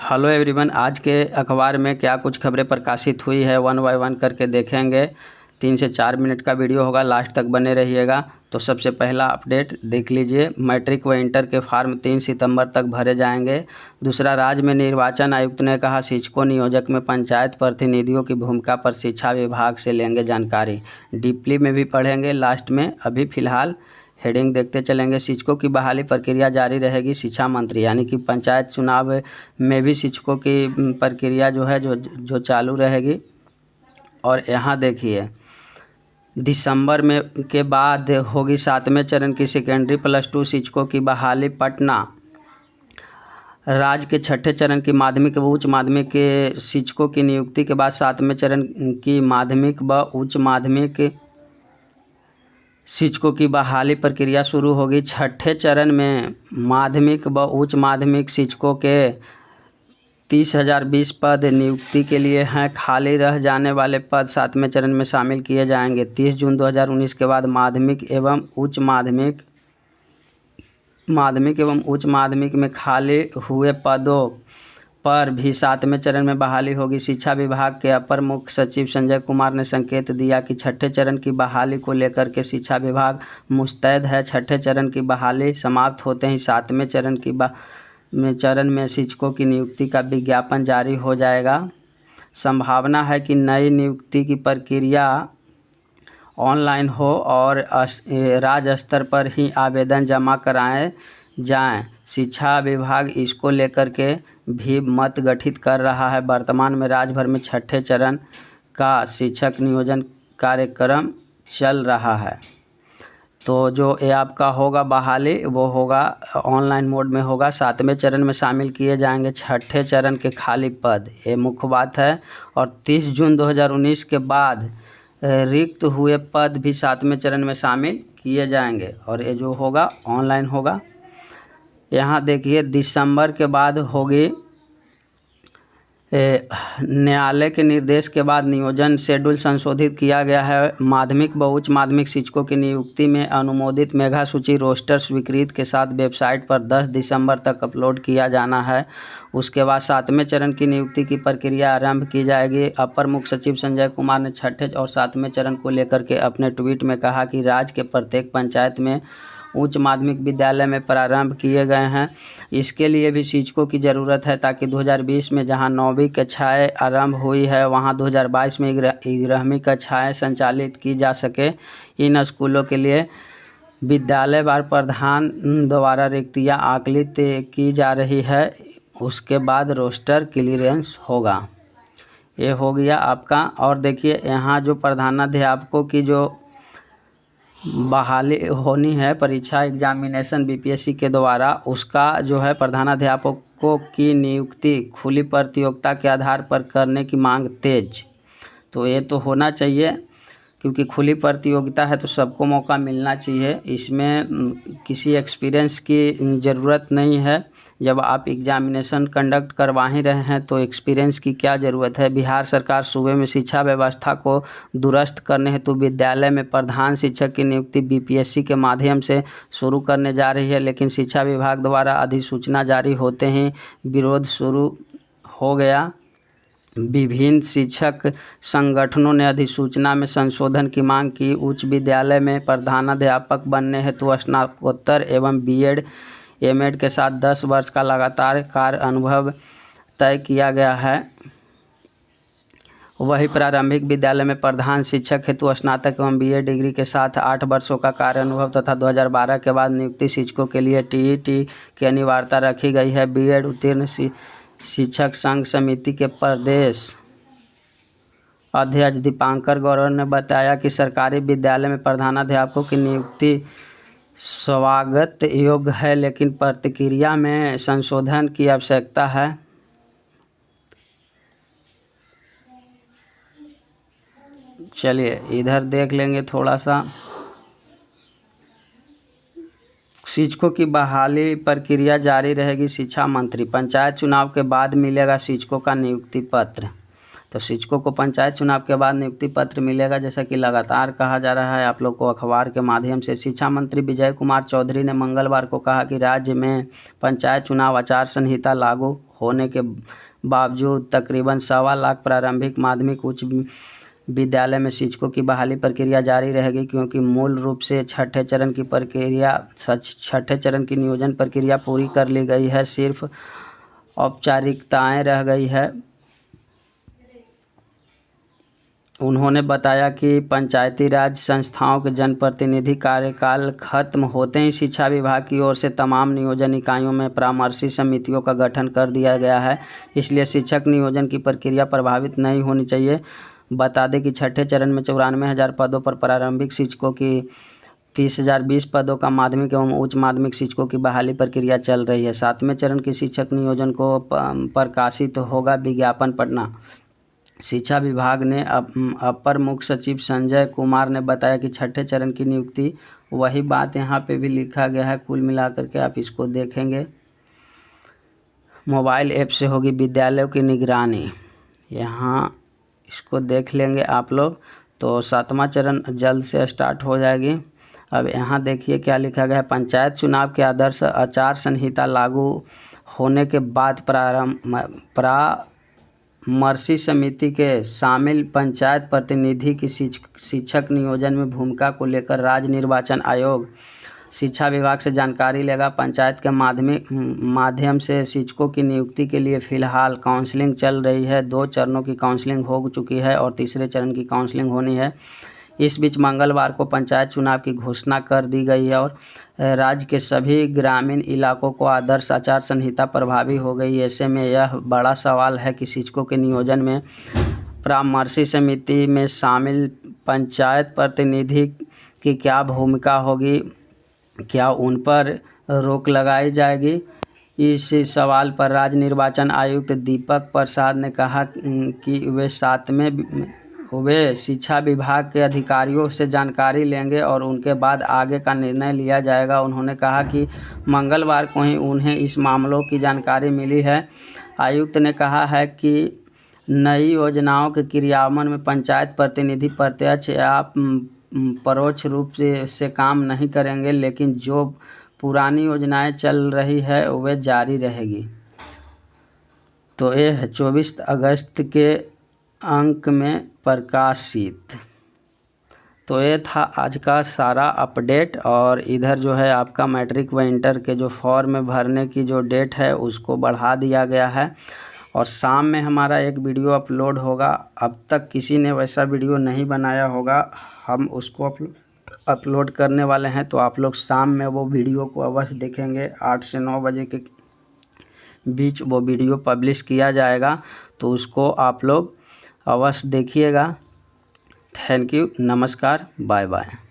Hello everyone, आज के अखबार में क्या कुछ खबरें प्रकाशित हुई है वन बाय वन करके देखेंगे। 3 से 4 मिनट का वीडियो होगा, लास्ट तक बने रहिएगा। तो सबसे पहला अपडेट देख लीजिए। मैट्रिक व इंटर के फॉर्म 3 सितंबर तक भरे जाएंगे। दूसरा, राज्य में निर्वाचन आयुक्त ने कहा शिक्षकों नियोजक में पंचायत प्रतिनिधियों की भूमिका पर शिक्षा विभाग से लेंगे जानकारी। डीपली में भी पढ़ेंगे लास्ट में। अभी फ़िलहाल हेडिंग देखते चलेंगे। शिक्षकों की बहाली प्रक्रिया जारी रहेगी, शिक्षा मंत्री, यानी कि पंचायत चुनाव में भी शिक्षकों की प्रक्रिया जो चालू रहेगी। और यहाँ देखिए, दिसंबर में के बाद होगी 7वें चरण की सेकेंडरी +2 शिक्षकों की बहाली। पटना, राज्य के 6ठे चरण की माध्यमिक व उच्च माध्यमिक के शिक्षकों की नियुक्ति के बाद 7वें चरण की माध्यमिक व उच्च माध्यमिक शिक्षकों की बहाली प्रक्रिया शुरू होगी। 6ठे चरण में माध्यमिक व उच्च माध्यमिक शिक्षकों के 30,020 पद नियुक्ति के लिए हैं। खाली रह जाने वाले पद 7वें चरण में शामिल किए जाएंगे। 30 जून 2019 के बाद माध्यमिक एवं उच्च माध्यमिक में खाली हुए पदों पर भी 7वें चरण में बहाली होगी। शिक्षा विभाग के अपर मुख्य सचिव संजय कुमार ने संकेत दिया कि 6ठे चरण की बहाली को लेकर के शिक्षा विभाग मुस्तैद है। 6ठे चरण की बहाली समाप्त होते ही 7वें चरण में शिक्षकों की नियुक्ति का विज्ञापन जारी हो जाएगा। संभावना है कि नई नियुक्ति की प्रक्रिया ऑनलाइन हो और राज्य स्तर पर ही आवेदन जमा कराए जाएं। शिक्षा विभाग इसको लेकर के भी मत गठित कर रहा है। वर्तमान में राज्य भर में 6ठे चरण का शिक्षक नियोजन कार्यक्रम चल रहा है। तो जो ये आपका होगा बहाली, वो होगा ऑनलाइन मोड में होगा। 7वें चरण में शामिल किए जाएंगे 6ठे चरण के खाली पद, ये मुख्य बात है। और 30 जून 2019 के बाद रिक्त हुए पद भी 7वें चरण में शामिल किए जाएंगे और ये जो होगा ऑनलाइन होगा। यहाँ देखिए, दिसंबर के बाद होगी न्यायालय के निर्देश के बाद नियोजन शेड्यूल संशोधित किया गया है। माध्यमिक व उच्च माध्यमिक शिक्षकों की नियुक्ति में अनुमोदित मेधा सूची रोस्टर स्वीकृत के साथ वेबसाइट पर 10 दिसंबर तक अपलोड किया जाना है। उसके बाद 7वें चरण की नियुक्ति की प्रक्रिया आरंभ की जाएगी। अपर मुख्य सचिव संजय कुमार ने 6ठे और 7वें चरण को लेकर के अपने ट्वीट में कहा कि राज्य के प्रत्येक पंचायत में उच्च माध्यमिक विद्यालय में प्रारंभ किए गए हैं। इसके लिए भी शिक्षकों की ज़रूरत है ताकि 2020 में जहां 9वीं कक्षाएँ आरंभ हुई है वहां 2022 में 11वीं कक्षाएँ संचालित की जा सके। इन स्कूलों के लिए विद्यालय वार प्रधान द्वारा रिक्तियां आकलित की जा रही है। उसके बाद रोस्टर क्लियरेंस होगा। ये हो गया आपका। और देखिए, यहाँ जो प्रधानाध्यापकों की जो बहाली होनी है, परीक्षा एग्जामिनेशन बीपीएससी के द्वारा, उसका जो है प्रधानाध्यापकों की नियुक्ति खुली प्रतियोगिता के आधार पर करने की मांग तेज। तो ये तो होना चाहिए, क्योंकि खुली प्रतियोगिता है तो सबको मौका मिलना चाहिए। इसमें किसी एक्सपीरियंस की ज़रूरत नहीं है। जब आप एग्जामिनेशन कंडक्ट करवा ही रहे हैं तो एक्सपीरियंस की क्या ज़रूरत है। बिहार सरकार सूबे में शिक्षा व्यवस्था को दुरुस्त करने हेतु विद्यालय में प्रधान शिक्षक की नियुक्ति बीपीएससी के माध्यम से शुरू करने जा रही है, लेकिन शिक्षा विभाग द्वारा अधिसूचना जारी होते ही विरोध शुरू हो गया। विभिन्न शिक्षक संगठनों ने अधिसूचना में संशोधन की मांग की। उच्च विद्यालय में प्रधानाध्यापक बनने हेतु स्नातकोत्तर एवं बीएड एमएड के साथ 10 वर्ष का लगातार कार्य अनुभव तय किया गया है। वही प्रारंभिक विद्यालय में प्रधान शिक्षक हेतु स्नातक एवं बीएड डिग्री के साथ 8 वर्षों का कार्य अनुभव तथा 2012 के बाद नियुक्ति शिक्षकों के लिए टीईटी की अनिवार्यता रखी गई है। बीएड उत्तीर्ण शिक्षक संघ समिति के प्रदेश अध्यक्ष दीपांकर गौरव ने बताया कि सरकारी विद्यालय में प्रधानाध्यापकों की नियुक्ति स्वागत योग्य है, लेकिन प्रक्रिया में संशोधन की आवश्यकता है। चलिए इधर देख लेंगे थोड़ा सा। शिक्षकों की बहाली प्रक्रिया जारी रहेगी, शिक्षा मंत्री। पंचायत चुनाव के बाद मिलेगा शिक्षकों का नियुक्ति पत्र। तो शिक्षकों को पंचायत चुनाव के बाद नियुक्ति पत्र मिलेगा, जैसा कि लगातार कहा जा रहा है आप लोग को अखबार के माध्यम से। शिक्षा मंत्री विजय कुमार चौधरी ने मंगलवार को कहा कि राज्य में पंचायत चुनाव आचार संहिता लागू होने के बावजूद तकरीबन 1.25 लाख प्रारंभिक माध्यमिक उच्च विद्यालय में शिक्षकों की बहाली प्रक्रिया जारी रहेगी, क्योंकि मूल रूप से छठे चरण की नियोजन प्रक्रिया पूरी कर ली गई है, सिर्फ औपचारिकताएं रह गई है। उन्होंने बताया कि पंचायती राज संस्थाओं के जनप्रतिनिधि कार्यकाल खत्म होते ही शिक्षा विभाग की ओर से तमाम नियोजन इकाइयों में परामर्शी समितियों का गठन कर दिया गया है, इसलिए शिक्षक नियोजन की प्रक्रिया प्रभावित नहीं होनी चाहिए। बता दें कि छठे चरण में 94,000 पदों पर प्रारंभिक शिक्षकों की 30,020 पदों का माध्यमिक एवं उच्च माध्यमिक शिक्षकों की बहाली प्रक्रिया चल रही है। 7वें चरण की शिक्षक नियोजन को प्रकाशित होगा विज्ञापन पढ़ना। शिक्षा विभाग ने अपर मुख्य सचिव संजय कुमार ने बताया कि छठे चरण की नियुक्ति, वही बात यहाँ पे भी लिखा गया है, कुल मिलाकर के आप इसको देखेंगे, मोबाइल ऐप से होगी विद्यालयों की निगरानी। यहाँ इसको देख लेंगे आप लोग। तो 7वां चरण जल्द से स्टार्ट हो जाएगी। अब यहाँ देखिए क्या लिखा गया है। पंचायत चुनाव के आदर्श आचार संहिता लागू होने के बाद परामर्शी समिति के शामिल पंचायत प्रतिनिधि की शिक्षक नियोजन में भूमिका को लेकर राज्य निर्वाचन आयोग शिक्षा विभाग से जानकारी लेगा। पंचायत के माध्यम से शिक्षकों की नियुक्ति के लिए फ़िलहाल काउंसलिंग चल रही है। 2 चरणों की काउंसलिंग हो चुकी है और तीसरे चरण की काउंसलिंग होनी है। इस बीच मंगलवार को पंचायत चुनाव की घोषणा कर दी गई है और राज्य के सभी ग्रामीण इलाकों को आदर्श आचार संहिता प्रभावी हो गई। ऐसे में यह बड़ा सवाल है कि शिक्षकों के नियोजन में परामर्शी समिति में शामिल पंचायत प्रतिनिधि की क्या भूमिका होगी, क्या उन पर रोक लगाई जाएगी। इस सवाल पर राज्य निर्वाचन आयुक्त दीपक प्रसाद ने कहा कि वे शिक्षा विभाग के अधिकारियों से जानकारी लेंगे और उनके बाद आगे का निर्णय लिया जाएगा। उन्होंने कहा कि मंगलवार को ही उन्हें इस मामलों की जानकारी मिली है। आयुक्त ने कहा है कि नई योजनाओं के क्रियान्वयन में पंचायत प्रतिनिधि प्रत्यक्ष या परोक्ष रूप से काम नहीं करेंगे, लेकिन जो पुरानी योजनाएं चल रही है वे जारी रहेगी। तो ये है 24 अगस्त के अंक में प्रकाशित। तो ये था आज का सारा अपडेट। और इधर जो है आपका मैट्रिक व इंटर के जो फॉर्म भरने की जो डेट है उसको बढ़ा दिया गया है और शाम में हमारा एक वीडियो अपलोड होगा। अब तक किसी ने वैसा वीडियो नहीं बनाया होगा, हम उसको अपलोड करने वाले हैं। तो आप लोग शाम में वो वीडियो को अवश्य देखेंगे। 8 से 9 बजे के बीच वो वीडियो पब्लिश किया जाएगा, तो उसको आप लोग अवश्य देखिएगा। थैंक यू, नमस्कार, बाय बाय।